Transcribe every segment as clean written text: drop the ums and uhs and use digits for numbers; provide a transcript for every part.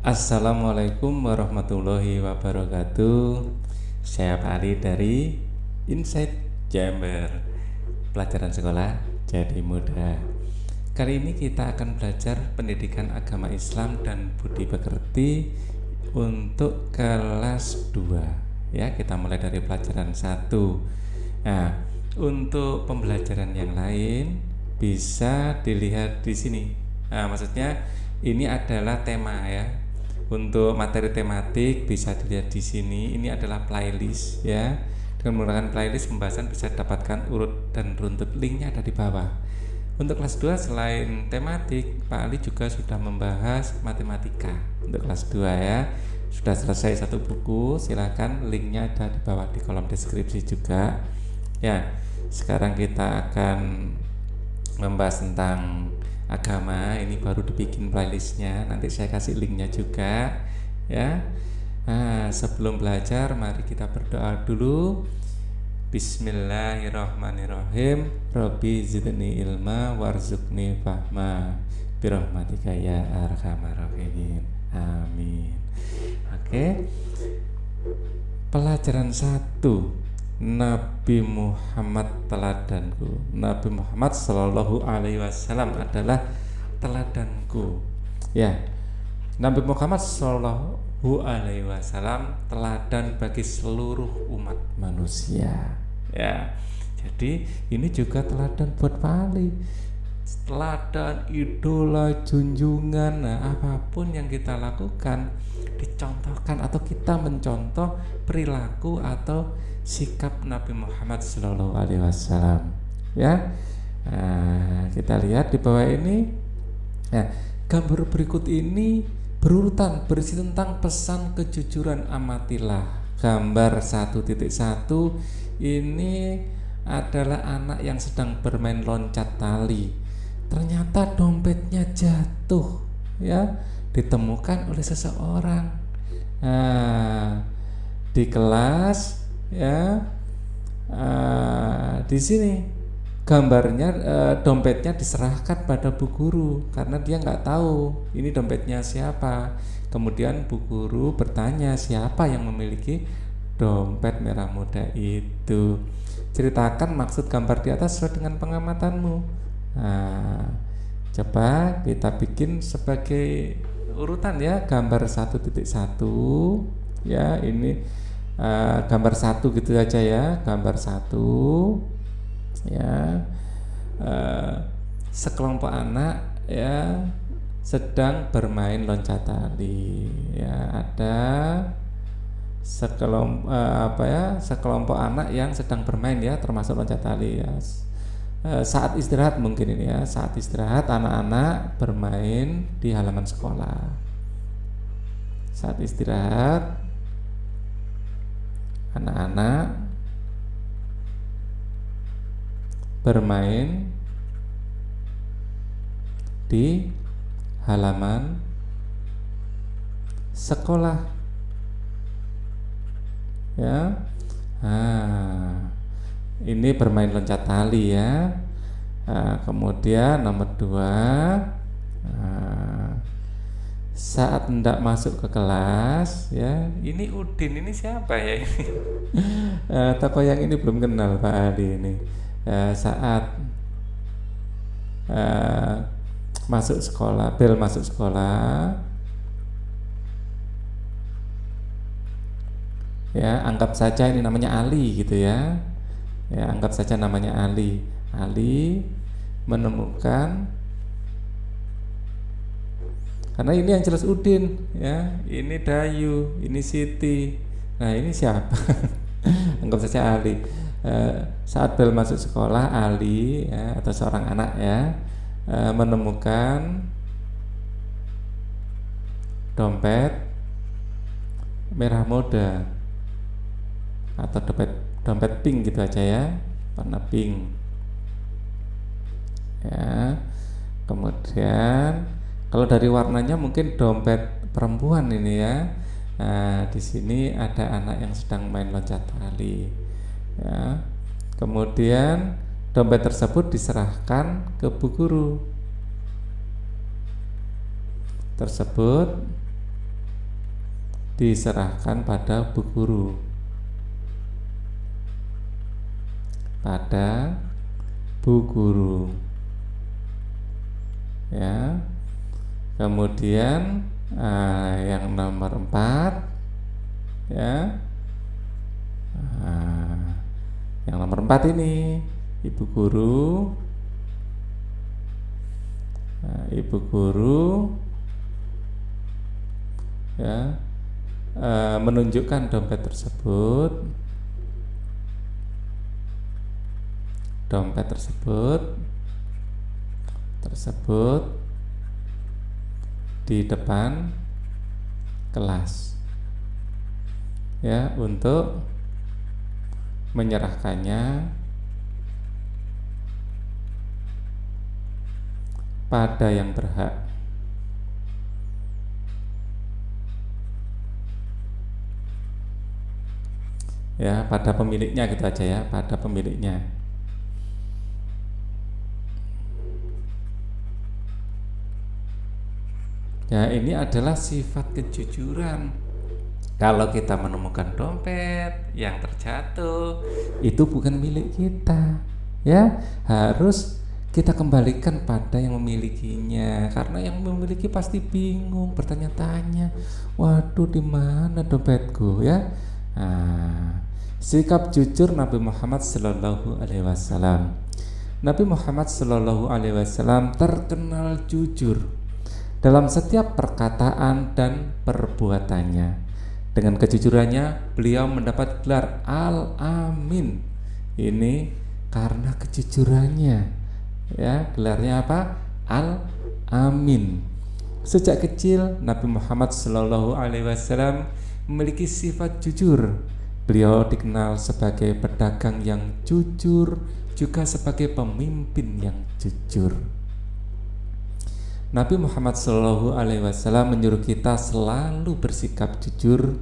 Assalamualaikum warahmatullahi wabarakatuh. Saya Pak Ali dari Insight Jember. Pelajaran sekolah jadi mudah. Kali ini kita akan belajar pendidikan agama Islam dan budi pekerti untuk kelas 2. Ya, kita mulai dari pelajaran 1. Nah, untuk pembelajaran yang lain bisa dilihat di sini. Nah, maksudnya ini adalah tema ya. Untuk materi tematik bisa dilihat di sini. Ini adalah playlist ya. Dengan menggunakan playlist pembahasan bisa dapatkan urut dan runtut, linknya ada di bawah. Untuk kelas 2 selain tematik, Pak Ali juga sudah membahas matematika untuk kelas 2 ya. Sudah selesai satu buku, silakan linknya ada di bawah di kolom deskripsi juga. Ya, sekarang kita akan membahas tentang agama. Ini baru dibikin playlistnya, nanti saya kasih linknya juga ya. Nah, sebelum belajar mari kita berdoa dulu. Bismillahirrahmanirrahim. Rabbi zidni ilma warzuqni fahma birahmatika ya arhamar rahimin. Amin. Oke. Pelajaran 1, Nabi Muhammad teladanku. Nabi Muhammad Shallallahu Alaihi Wasallam adalah teladanku. Ya, Nabi Muhammad Shallallahu Alaihi Wasallam teladan bagi seluruh umat manusia. Ya, jadi ini juga teladan buat Pak Ali. Teladan, idola, junjungan. Nah, apapun yang kita lakukan dicontohkan atau kita mencontoh perilaku atau sikap Nabi Muhammad Sallallahu Alaihi Wasallam. Ya, nah, kita lihat di bawah ini. Nah, gambar berikut ini berurutan berisi tentang pesan kejujuran, amatilah. Gambar 1.1 ini adalah anak yang sedang bermain loncat tali. Ternyata dompetnya jatuh, ya, ditemukan oleh seseorang. Nah, di kelas ya, di sini gambarnya dompetnya diserahkan pada bu guru karena dia nggak tahu ini dompetnya siapa. Kemudian bu guru bertanya siapa yang memiliki dompet merah muda itu. Ceritakan maksud gambar di atas sesuai dengan pengamatanmu. Nah, coba kita bikin sebagai urutan ya, gambar 1.1 ya, ini gambar 1 gitu aja ya, gambar 1 ya. Sekelompok anak ya sedang bermain loncat tali ya, ada sekelompok anak yang sedang bermain ya, termasuk loncat tali ya. Saat istirahat mungkin ini ya, saat istirahat anak-anak bermain di halaman sekolah. Saat istirahat anak-anak bermain di halaman sekolah ya. Nah, ini bermain loncat tali ya. Nah, kemudian nomor 2, saat hendak masuk ke kelas ya, ini Udin, ini siapa ya ini? Tokoh yang ini belum kenal Pak Ali ini. Saat masuk sekolah, bel masuk sekolah ya, anggap saja ini namanya Ali gitu ya. Ya, anggap saja namanya Ali. Ali menemukan, karena ini yang jelas Udin ya, ini Dayu, ini Siti. Nah, ini siapa? Anggap saja Ali. Saat bel masuk sekolah, Ali ya, atau seorang anak ya, menemukan dompet merah muda atau dompet pink gitu aja ya, warna pink ya. Kemudian kalau dari warnanya mungkin dompet perempuan ini ya. Nah, di sini ada anak yang sedang main loncat tali ya. Kemudian dompet tersebut diserahkan ke bu guru tersebut diserahkan pada bu guru. Pada bu guru. Ya. Kemudian yang nomor 4 ya. Yang nomor 4 ini ibu guru. Ibu guru ya menunjukkan dompet tersebut. Dompet tersebut di depan kelas ya, untuk menyerahkannya pada yang berhak. Ya, pada pemiliknya gitu aja ya, pada pemiliknya. Ya, ini adalah sifat kejujuran. Kalau kita menemukan dompet yang terjatuh, itu bukan milik kita, ya, harus kita kembalikan pada yang memilikinya. Karena yang memiliki pasti bingung, bertanya-tanya, waduh, di mana dompetku, ya. Sikap jujur Nabi Muhammad Sallallahu Alaihi Wasallam. Nabi Muhammad Sallallahu Alaihi Wasallam terkenal jujur dalam setiap perkataan dan perbuatannya. Dengan kejujurannya beliau mendapat gelar Al-Amin. Ini karena kejujurannya. Ya, gelarnya apa? Al-Amin. Sejak kecil Nabi Muhammad Sallallahu Alaihi Wasallam memiliki sifat jujur. Beliau dikenal sebagai pedagang yang jujur, juga sebagai pemimpin yang jujur. Nabi Muhammad Shallallahu Alaihi Wasallam menyuruh kita selalu bersikap jujur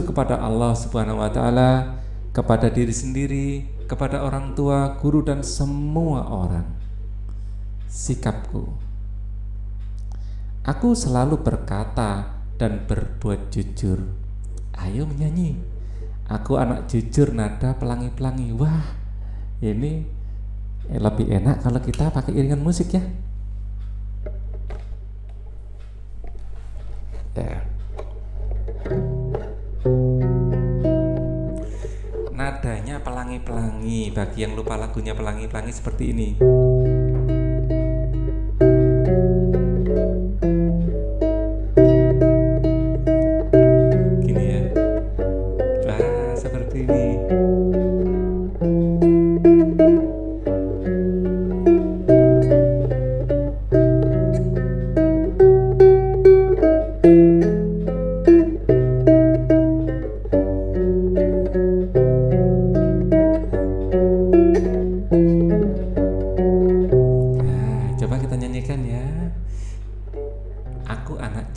kepada Allah Subhanahu Wa Taala, kepada diri sendiri, kepada orang tua, guru, dan semua orang. Sikapku, aku selalu berkata dan berbuat jujur. Ayo menyanyi. Aku anak jujur, nada pelangi-pelangi. Wah, ini lebih enak kalau kita pakai iringan musik ya. Nadanya pelangi-pelangi. Bagi yang lupa lagunya pelangi-pelangi seperti ini. Gini ya. Wah, seperti ini.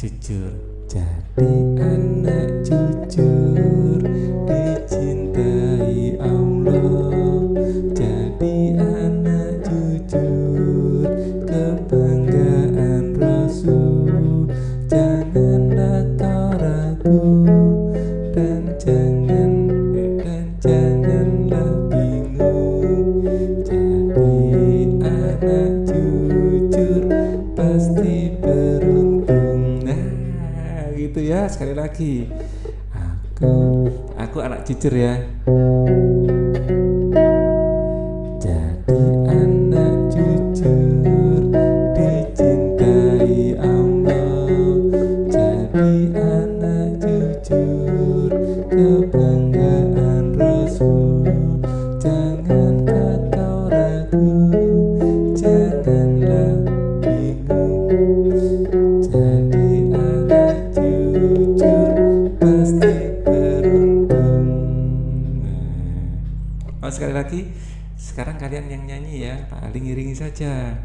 Jujur, jadi anak jujur, dicintai Allah. Jadi anak jujur, kebanggaan Rasul. Janganlah kau ragu, dan janganlah bingung. Jadi anak jujur pasti beruntung. Gitu ya, sekali lagi. Aku anak jujur ya. Jadi anak jujur, dicintai Allah. Jadi anak jujur, kebanggaan Rasul. Jangan kau ragu, janganlah bingung. Jadi pasti beruntung. Sekali lagi. Sekarang kalian yang nyanyi ya, paling iringi saja.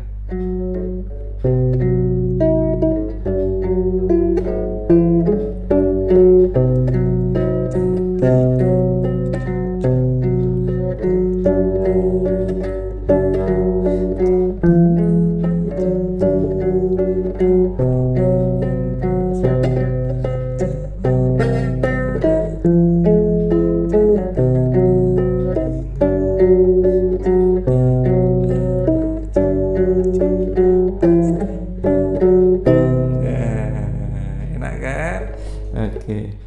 kan? Oke.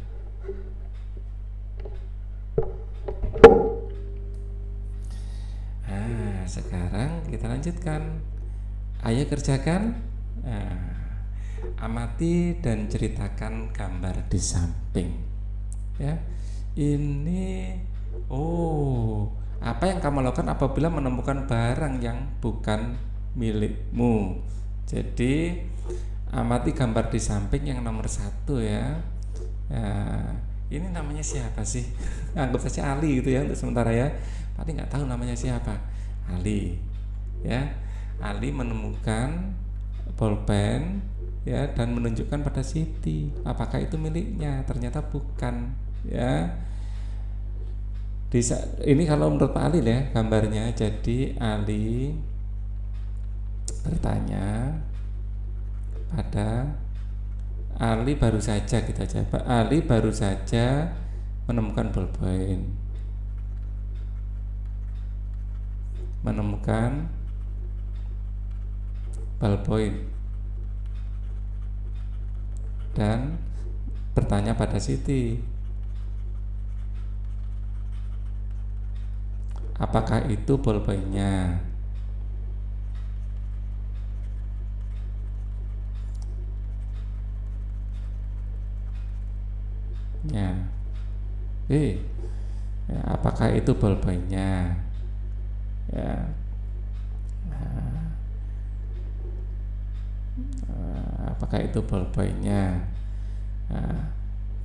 Nah, sekarang kita lanjutkan. Ayo kerjakan. Nah, amati dan ceritakan gambar di samping. Ya, ini. Apa yang kamu lakukan apabila menemukan barang yang bukan milikmu? Jadi amati gambar di samping yang nomor 1 ya. Nah, ini namanya siapa sih? Anggap saja Ali gitu ya untuk sementara ya. Tapi nggak tahu namanya siapa. Ali, ya. Ali menemukan bolpen ya dan menunjukkan pada Siti. Apakah itu miliknya? Ternyata bukan, ya. Ini kalau menurut Pak Ali ya gambarnya. Jadi Ali bertanya pada Ali baru saja kita coba. Ali baru saja menemukan bolpen. Menemukan ballpoint dan bertanya pada Siti, apakah itu bolpoinnya? Ya. Apakah itu bolpoinnya? Ya. Apakah itu bolpoinnya?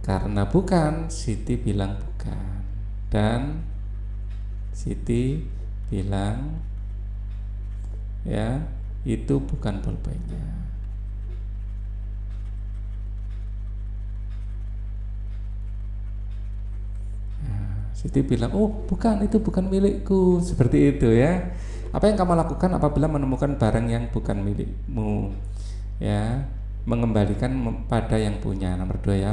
Karena bukan, Siti bilang bukan. Dan Siti bilang ya, itu bukan bolpoinnya. Siti bilang, oh bukan, itu bukan milikku. Seperti itu ya. Apa yang kamu lakukan apabila menemukan barang yang bukan milikmu? Ya, mengembalikan pada yang punya. Nomor 2 ya,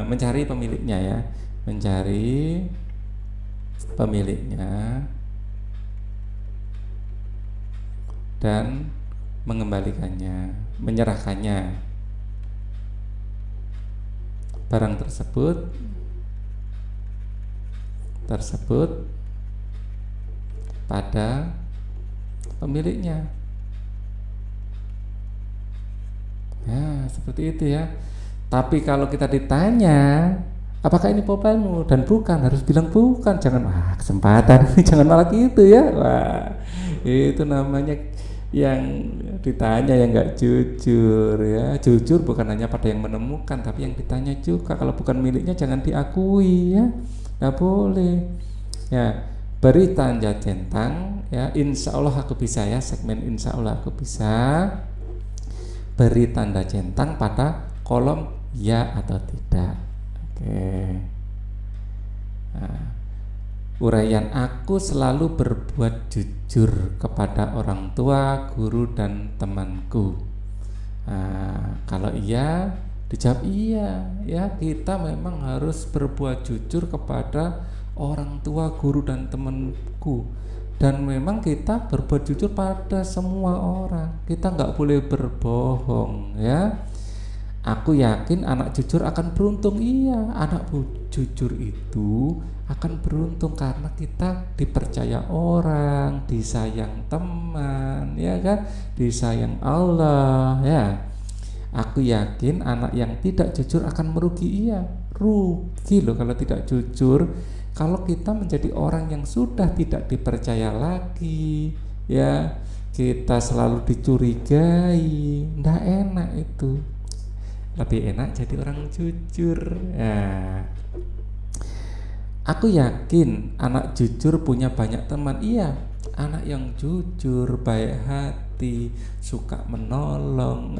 mencari pemiliknya ya. Mencari pemiliknya dan mengembalikannya, menyerahkannya. Barang tersebut pada pemiliknya. Ya, seperti itu ya. Tapi kalau kita ditanya, apakah ini bolpenmu? Dan bukan, harus bilang bukan. Jangan, kesempatan jangan malah gitu ya. Wah, itu namanya yang ditanya yang nggak jujur ya. Jujur bukan hanya pada yang menemukan, tapi yang ditanya juga. Kalau bukan miliknya jangan diakui ya. Nggak boleh ya. Beri tanda centang ya. Insya Allah aku bisa ya, segmen insya Allah aku bisa. Beri tanda centang pada kolom ya atau tidak. Oke. Nah, uraian aku selalu berbuat jujur kepada orang tua, guru dan temanku. Nah, kalau iya dijawab iya ya, kita memang harus berbuat jujur kepada orang tua, guru dan temanku. Dan memang kita berbuat jujur pada semua orang. Kita nggak boleh berbohong ya. Aku yakin anak jujur akan beruntung. Iya, anak jujur itu akan beruntung karena kita dipercaya orang, disayang teman, ya kan, disayang Allah ya. Aku yakin anak yang tidak jujur akan merugi. Iya, rugi loh kalau tidak jujur. Kalau kita menjadi orang yang sudah tidak dipercaya lagi, ya, kita selalu dicurigai, nggak enak itu. Lebih enak jadi orang jujur. Ya. Aku yakin anak jujur punya banyak teman. Iya, anak yang jujur, baik hati, suka menolong,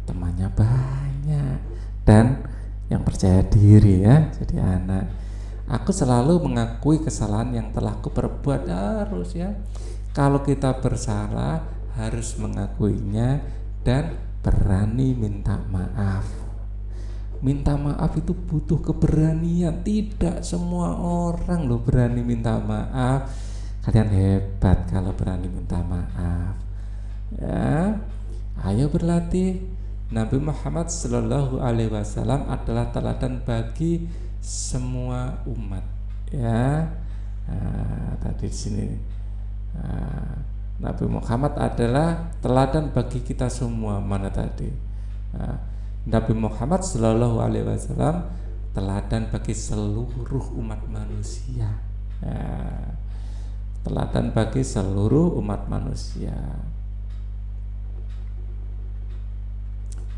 temannya banyak dan yang percaya diri ya. Jadi anak. Aku selalu mengakui kesalahan yang telah aku perbuat. Harus ya. Kalau kita bersalah harus mengakuinya dan berani minta maaf. Minta maaf itu butuh keberanian. Tidak semua orang loh berani minta maaf. Kalian hebat kalau berani minta maaf. Ya, ayo berlatih Nabi Muhammad Shallallahu Alaihi Wasallam adalah teladan bagi semua umat. Ya, tadi di sini Nabi Muhammad adalah teladan bagi kita semua. Mana tadi? Nabi Muhammad Shallallahu Alaihi Wasallam teladan bagi seluruh umat manusia. Teladan bagi seluruh umat manusia.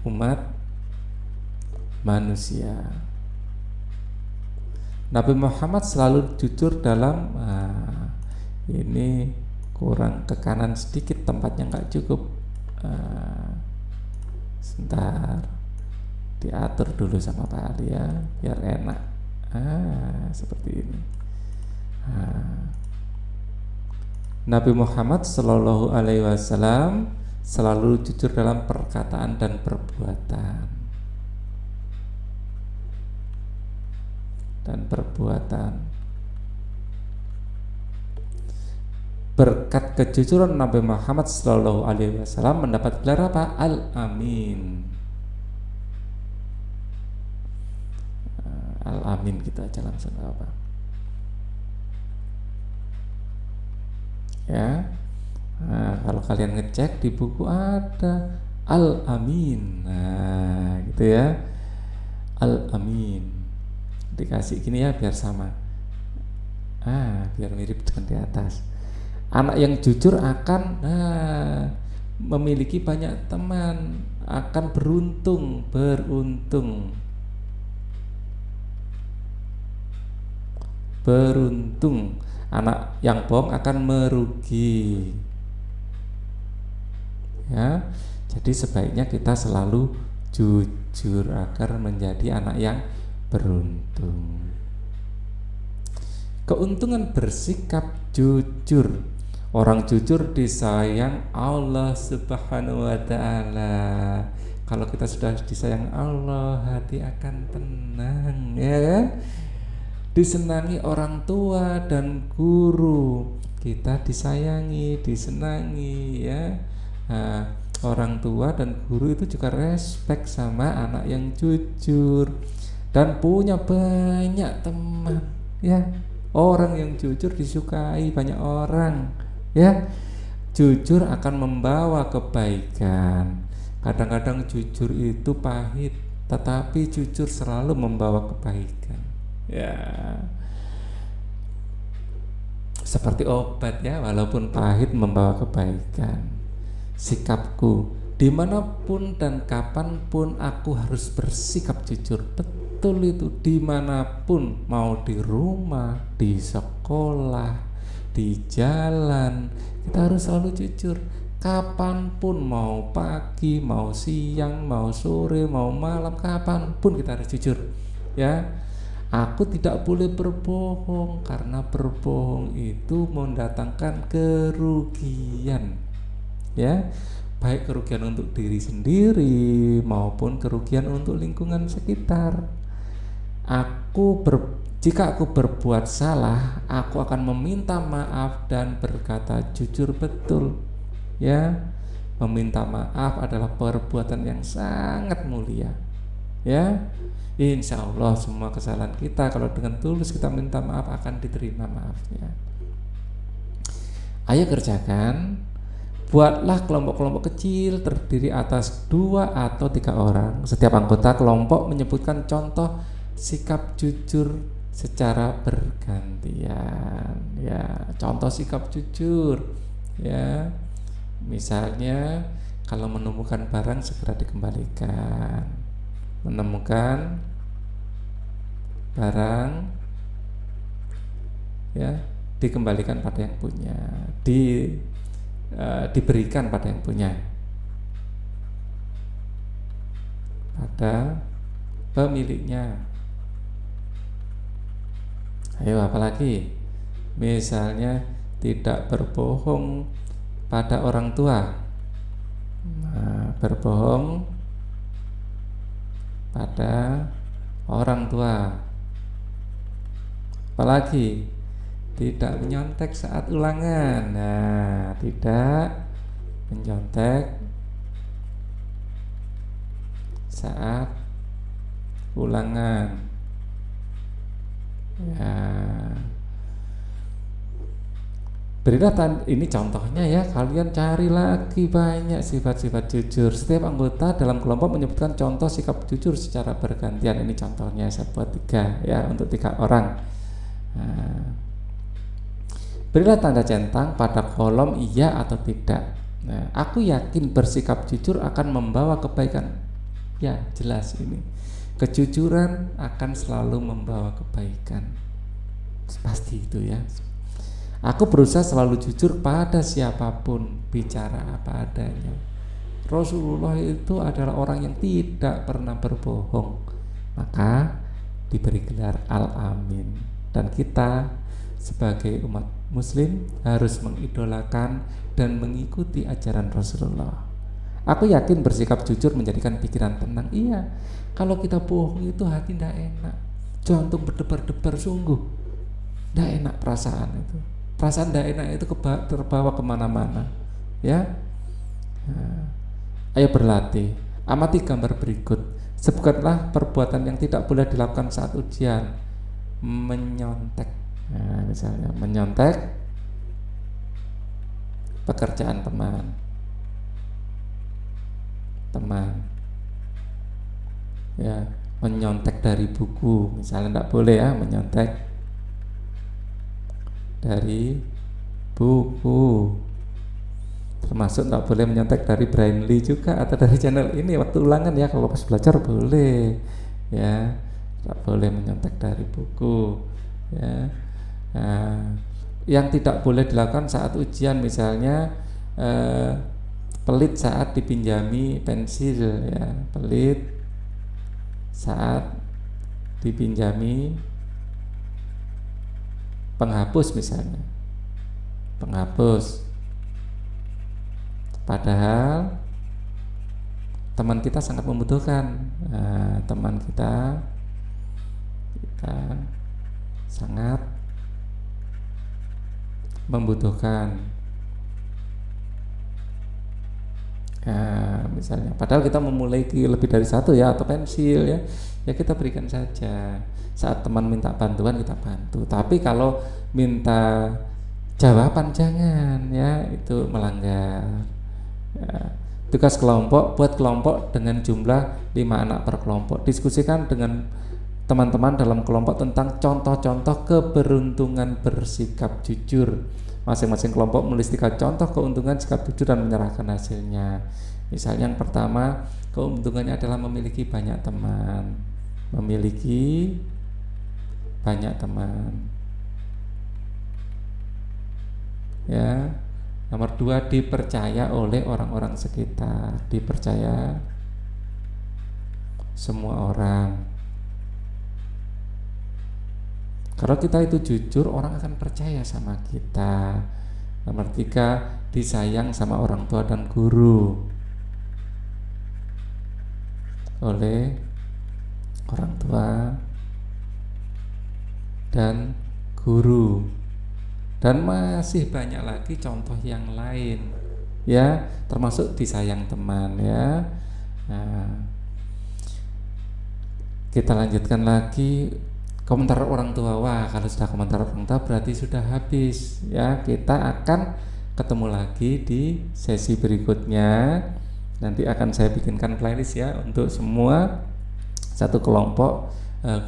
Umat manusia. Nabi Muhammad selalu jujur dalam ini kurang ke kanan sedikit, tempatnya nggak cukup. Sebentar, diatur dulu sama Pak Ali ya, biar enak. Seperti ini. Nabi Muhammad Shallallahu Alaihi Wasallam selalu jujur dalam perkataan dan perbuatan. Berkat kejujuran Nabi Muhammad Shallallahu Alaihi Wasallam mendapat gelar apa? Al-Amin. Al-Amin kita aja langsung apa? Ya. Kalau kalian ngecek di buku ada Al-Amin. Gitu ya. Al-Amin. Dikasih gini ya biar sama. Biar mirip dengan di atas. Anak yang jujur akan memiliki banyak teman, akan beruntung. Anak yang bohong akan merugi. Ya, jadi sebaiknya kita selalu jujur agar menjadi anak yang beruntung. Keuntungan bersikap jujur. Orang jujur disayang Allah Subhanahu wa Ta'ala. Kalau kita sudah disayang Allah, hati akan tenang, ya kan? Disenangi orang tua dan guru, kita disayangi, disenangi, ya. Orang tua dan guru itu juga respect sama anak yang jujur dan punya banyak teman, ya. Orang yang jujur disukai banyak orang, ya. Jujur akan membawa kebaikan. Kadang-kadang jujur itu pahit, tetapi jujur selalu membawa kebaikan. Ya, seperti obat ya, walaupun pahit membawa kebaikan. Sikapku dimanapun dan kapanpun aku harus bersikap jujur. Betul itu, dimanapun, mau di rumah, di sekolah, di jalan, kita harus selalu jujur. Kapanpun, mau pagi, mau siang, mau sore, mau malam, kapanpun kita harus jujur, ya. Aku tidak boleh berbohong, karena berbohong itu mendatangkan kerugian, ya, baik kerugian untuk diri sendiri maupun kerugian untuk lingkungan sekitar. Jika aku berbuat salah, aku akan meminta maaf dan berkata jujur betul, ya. Meminta maaf adalah perbuatan yang sangat mulia, ya. Insya Allah semua kesalahan kita, kalau dengan tulus kita minta maaf, akan diterima maafnya. Ayo kerjakan. Buatlah kelompok-kelompok kecil terdiri atas 2 atau 3 orang. Setiap anggota kelompok menyebutkan contoh sikap jujur secara bergantian, ya. Contoh sikap jujur, ya. Misalnya kalau menemukan barang segera dikembalikan. Menemukan barang, ya, dikembalikan pada yang punya, diberikan pada yang punya, pada pemiliknya. Ayo, apalagi? Misalnya tidak berbohong pada orang tua. Berbohong pada orang tua. Apalagi? Tidak menyontek saat ulangan. Tidak menyontek saat ulangan. Ya, berilah ini contohnya ya, kalian cari lagi banyak sifat-sifat jujur. Setiap anggota dalam kelompok menyebutkan contoh sikap jujur secara bergantian. Ini contohnya saya buat 3 ya, untuk 3 orang. Nah, berilah tanda centang pada kolom iya atau tidak. Nah, aku yakin bersikap jujur akan membawa kebaikan. Ya, jelas ini. Kejujuran akan selalu membawa kebaikan. Pasti itu ya. Aku berusaha selalu jujur pada siapapun, bicara apa adanya. Rasulullah itu adalah orang yang tidak pernah berbohong. Maka diberi gelar Al-Amin. Dan kita sebagai umat muslim harus mengidolakan dan mengikuti ajaran Rasulullah. Aku yakin bersikap jujur menjadikan pikiran tenang. Iya, kalau kita bohong itu hati tidak enak, jantung berdebar-debar sungguh. Tidak enak perasaan itu. Perasaan tidak enak itu terbawa kemana-mana. Ya, nah, ayo berlatih. Amati gambar berikut. Sebutkanlah perbuatan yang tidak boleh dilakukan saat ujian. Menyontek. Nah, misalnya menyontek pekerjaan teman, ya, menyontek dari buku, misalnya tidak boleh ya, menyontek dari buku. Termasuk tidak boleh menyontek dari Brainly juga, atau dari channel ini waktu ulangan ya. Kalau pas belajar boleh ya, tidak boleh menyontek dari buku ya. Nah, yang tidak boleh dilakukan saat ujian, misalnya pelit saat dipinjami pensil ya, pelit saat dipinjami penghapus misalnya, penghapus, padahal teman kita sangat membutuhkan. Nah, teman kita sangat membutuhkan. Nah, misalnya, padahal kita memiliki lebih dari 1 ya, atau pensil ya, ya kita berikan saja. Saat teman minta bantuan kita bantu. Tapi kalau minta jawaban jangan ya, itu melanggar. Ya. Tugas kelompok, buat kelompok dengan jumlah 5 anak per kelompok. Diskusikan dengan teman-teman dalam kelompok tentang contoh-contoh keberuntungan bersikap jujur. Masing-masing kelompok menulis 3 contoh keuntungan sikap jujur dan menyerahkan hasilnya. Misalnya yang pertama, keuntungannya adalah memiliki banyak teman. Memiliki banyak teman. Ya. Nomor 2, dipercaya oleh orang-orang sekitar. Dipercaya semua orang. Kalau kita itu jujur, orang akan percaya sama kita. Nomor 3, disayang sama orang tua dan guru. Oleh orang tua dan guru. Dan masih banyak lagi contoh yang lain ya, termasuk disayang teman ya. Nah, kita lanjutkan lagi. Komentar orang tua. Wah, kalau sudah komentar orang tua berarti sudah habis ya. Kita akan ketemu lagi di sesi berikutnya. Nanti akan saya bikinkan playlist ya untuk semua satu kelompok,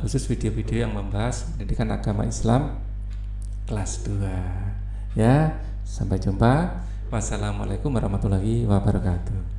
khusus video-video yang membahas pendidikan agama Islam kelas 2 ya. Sampai jumpa. Wassalamualaikum warahmatullahi wabarakatuh.